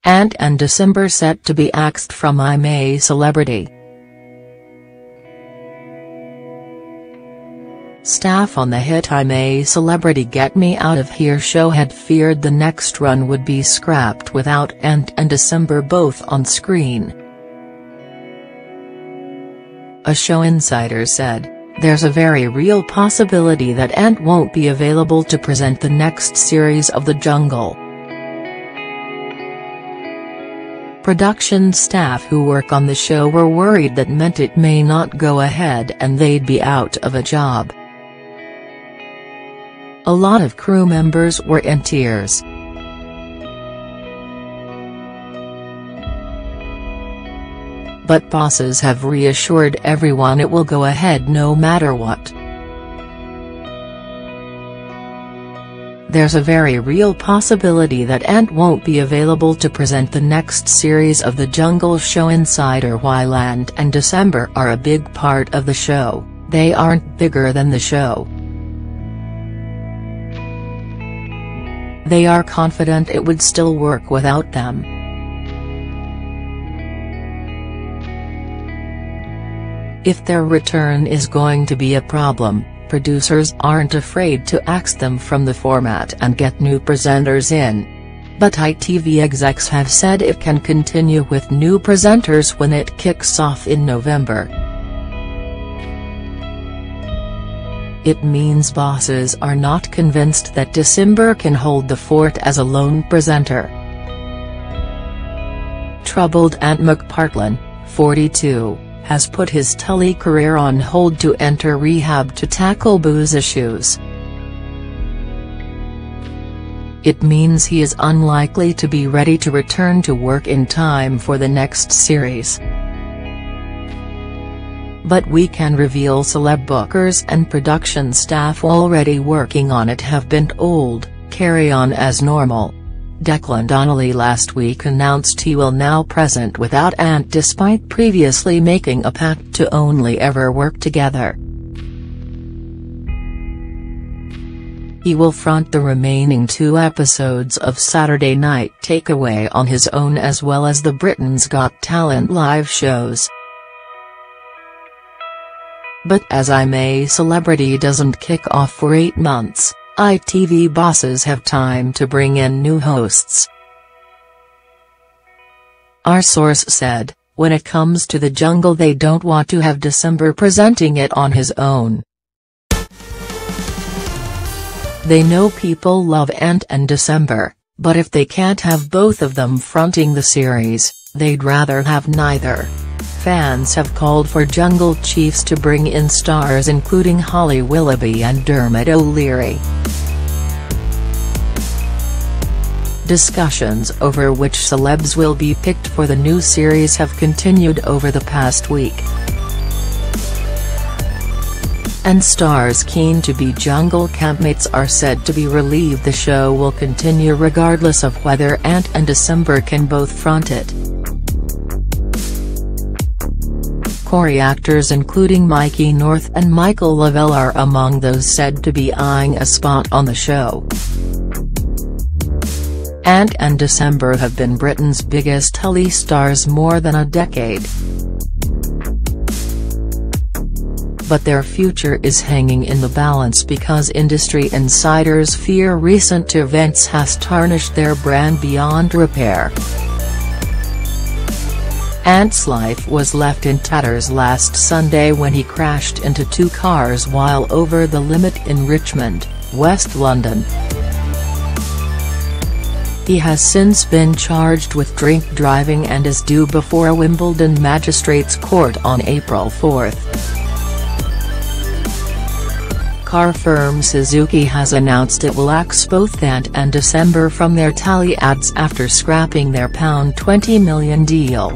Ant and December set to be axed from I'm a Celebrity. Staff on the hit I'm a Celebrity Get Me Out of Here show had feared the next run would be scrapped without Ant and December both on screen. A show insider said, "There's a very real possibility that Ant won't be available to present the next series of The Jungle." Production staff who work on the show were worried that meant it may not go ahead and they'd be out of a job. A lot of crew members were in tears. But bosses have reassured everyone it will go ahead no matter what. "There's a very real possibility that Ant won't be available to present the next series of The Jungle," show insider. While Ant and December are a big part of the show, they aren't bigger than the show. They are confident it would still work without them. If their return is going to be a problem, producers aren't afraid to axe them from the format and get new presenters in. But ITV execs have said it can continue with new presenters when it kicks off in November. It means bosses are not convinced that December can hold the fort as a lone presenter. Troubled Ant McPartlin, 42, has put his telly career on hold to enter rehab to tackle booze issues. It means he is unlikely to be ready to return to work in time for the next series. But we can reveal celeb bookers and production staff already working on it have been told, carry on as normal. Declan Donnelly last week announced he will now present without Ant despite previously making a pact to only ever work together. He will front the remaining 2 episodes of Saturday Night Takeaway on his own as well as the Britain's Got Talent live shows. But as I'm a Celebrity doesn't kick off for 8 months, ITV bosses have time to bring in new hosts. Our source said, when it comes to The Jungle they don't want to have December presenting it on his own. They know people love Ant and December, but if they can't have both of them fronting the series, they'd rather have neither. Fans have called for Jungle Chiefs to bring in stars including Holly Willoughby and Dermot O'Leary. Discussions over which celebs will be picked for the new series have continued over the past week. And stars keen to be Jungle campmates are said to be relieved the show will continue regardless of whether Ant and December can both front it. Corey actors including Mikey North and Michael Lavelle are among those said to be eyeing a spot on the show. Ant and December have been Britain's biggest telly stars more than a decade. But their future is hanging in the balance because industry insiders fear recent events has tarnished their brand beyond repair. Ant's life was left in tatters last Sunday when he crashed into 2 cars while over the limit in Richmond, West London. He has since been charged with drink driving and is due before a Wimbledon magistrates' court on April 4. Car firm Suzuki has announced it will axe both Ant and December from their tally ads after scrapping their £20 million deal.